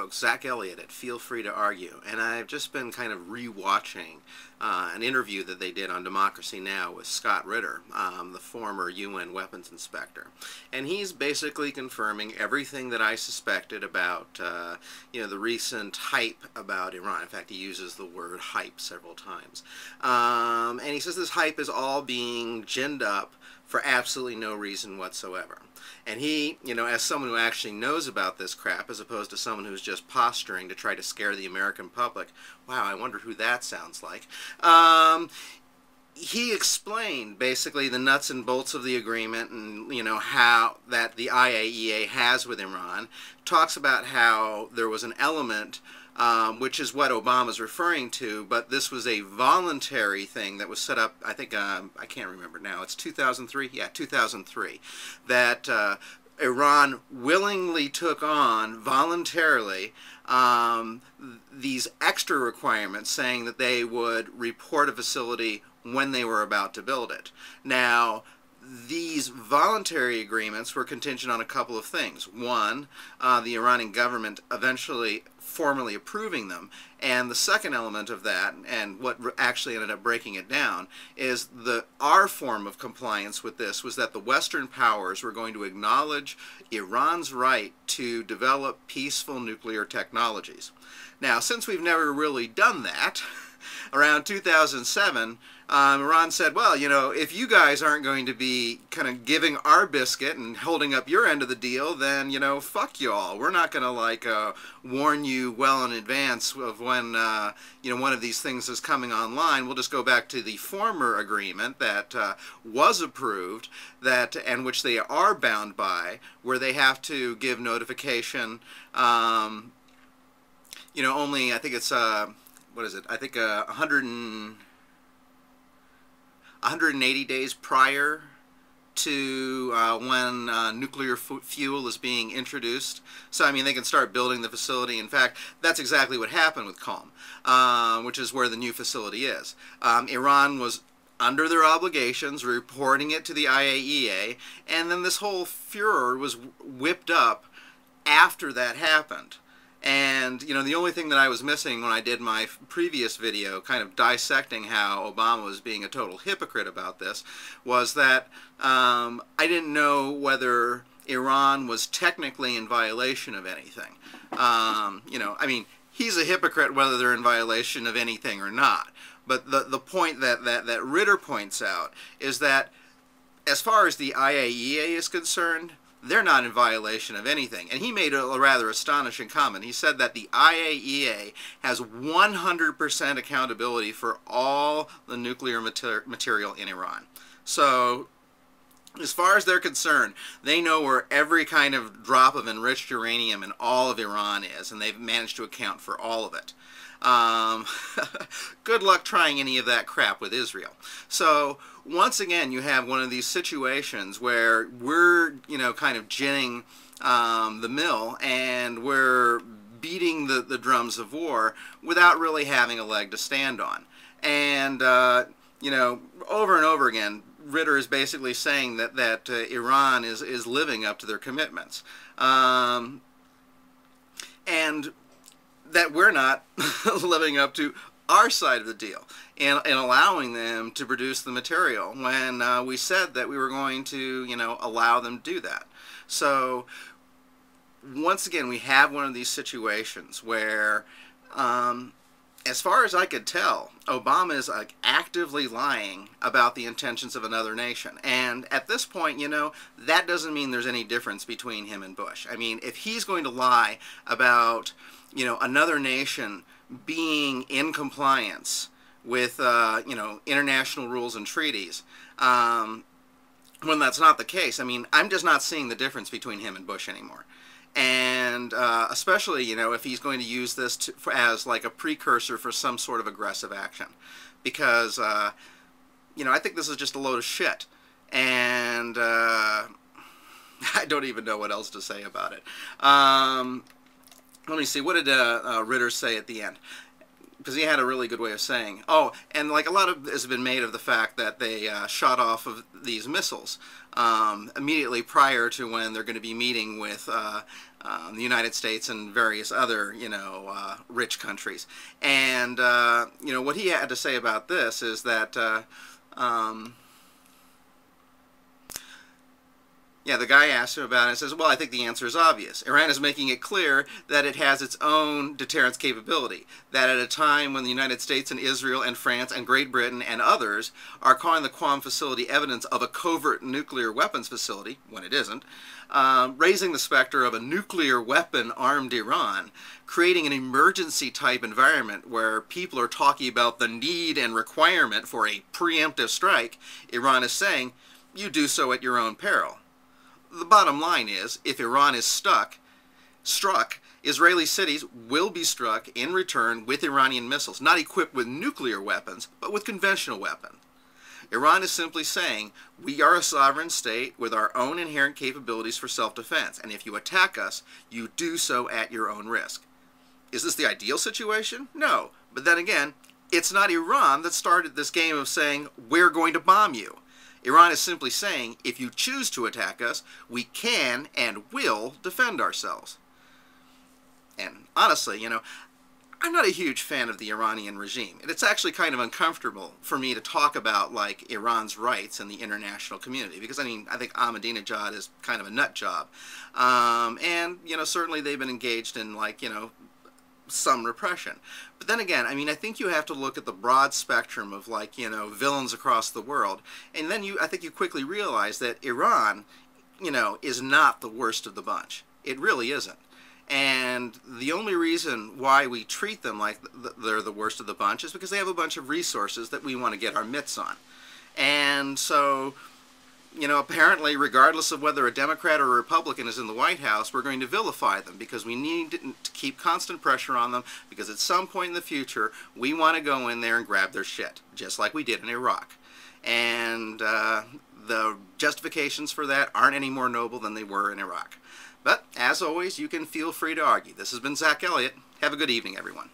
folks. Zach Elliott at Feel Free to Argue. And I've just been kind of re-watching an interview that they did on Democracy Now! With Scott Ritter, the former UN weapons inspector. And he's basically confirming everything that I suspected about, the recent hype about Iran. In fact, he uses the word hype several times. And he says this hype is all being ginned up for absolutely no reason whatsoever. And he, as someone who actually knows about this crap, as opposed to someone who's just posturing to try to scare the American public, wow, I wonder who that sounds like, he explained basically the nuts and bolts of the agreement and, how that the IAEA has with Iran, talks about how there was an element which is what Obama's referring to, but this was a voluntary thing that was set up, I think, I can't remember now, it's 2003? Yeah, 2003, that Iran willingly took on, voluntarily, these extra requirements saying that they would report a facility when they were about to build it. Now, these voluntary agreements were contingent on a couple of things. One, the Iranian government eventually formally approving them. And the second element of that, and what actually ended up breaking it down, is our form of compliance with this was that the Western powers were going to acknowledge Iran's right to develop peaceful nuclear technologies. Now, since we've never really done that, around 2007, Iran said, well, if you guys aren't going to be kind of giving our biscuit and holding up your end of the deal, then, fuck y'all. We're not going to, warn you well in advance of when, one of these things is coming online. We'll just go back to the former agreement that was approved, and which they are bound by, where they have to give notification, only, I think it's, what is it? I think 180 days prior to when nuclear fuel is being introduced. So, I mean, they can start building the facility. In fact, that's exactly what happened with Qom, which is where the new facility is. Iran was under their obligations, reporting it to the IAEA, and then this whole furor was whipped up after that happened. And, the only thing that I was missing when I did my previous video, kind of dissecting how Obama was being a total hypocrite about this, was that I didn't know whether Iran was technically in violation of anything. I mean, he's a hypocrite whether they're in violation of anything or not. But the point that Ritter points out is that as far as the IAEA is concerned, they're not in violation of anything. And he made a rather astonishing comment. He said that the IAEA has 100% accountability for all the nuclear material in Iran. So, as far as they're concerned, they know where every kind of drop of enriched uranium in all of Iran is, and they've managed to account for all of it. Good luck trying any of that crap with Israel. So, once again, you have one of these situations where we're, kind of ginning the mill, and we're beating the drums of war without really having a leg to stand on. And, over and over again, Ritter is basically saying that Iran is living up to their commitments. And that we're not living up to our side of the deal and allowing them to produce the material when we said that we were going to, allow them to do that. So, once again, we have one of these situations where, as far as I could tell, Obama is actively lying about the intentions of another nation. And at this point, that doesn't mean there's any difference between him and Bush. I mean, if he's going to lie about, another nation being in compliance with, international rules and treaties, when that's not the case, I mean, I'm just not seeing the difference between him and Bush anymore. And especially, if he's going to use this as like a precursor for some sort of aggressive action. Because, I think this is just a load of shit. And I don't even know what else to say about it. Let me see, what did Ritter say at the end? because he had a really good way of saying, oh, and like a lot of has been made of the fact that they shot off of these missiles immediately prior to when they're going to be meeting with the United States and various other, rich countries. And, what he had to say about this is that, yeah, the guy asked him about it and says, well, I think the answer is obvious. Iran is making it clear that it has its own deterrence capability, that at a time when the United States and Israel and France and Great Britain and others are calling the Qom facility evidence of a covert nuclear weapons facility, when it isn't, raising the specter of a nuclear weapon-armed Iran, creating an emergency-type environment where people are talking about the need and requirement for a preemptive strike, Iran is saying, you do so at your own peril. The bottom line is, if Iran is struck, Israeli cities will be struck in return with Iranian missiles, not equipped with nuclear weapons, but with conventional weapons. Iran is simply saying, we are a sovereign state with our own inherent capabilities for self-defense, and if you attack us, you do so at your own risk. Is this the ideal situation? No. But then again, it's not Iran that started this game of saying, we're going to bomb you. Iran is simply saying, if you choose to attack us, we can and will defend ourselves. And honestly, I'm not a huge fan of the Iranian regime. And it's actually kind of uncomfortable for me to talk about, like, Iran's rights in the international community. Because, I think Ahmadinejad is kind of a nut job. And, certainly they've been engaged in, like, some repression. But then again, I think you have to look at the broad spectrum of, like, villains across the world. And then I think you quickly realize that Iran, is not the worst of the bunch. It really isn't. And the only reason why we treat them like they're the worst of the bunch is because they have a bunch of resources that we want to get our mitts on. And so, apparently, regardless of whether a Democrat or a Republican is in the White House, we're going to vilify them because we need to keep constant pressure on them, because at some point in the future, we want to go in there and grab their shit, just like we did in Iraq. And the justifications for that aren't any more noble than they were in Iraq. But, as always, you can feel free to argue. This has been Zach Elliott. Have a good evening, everyone.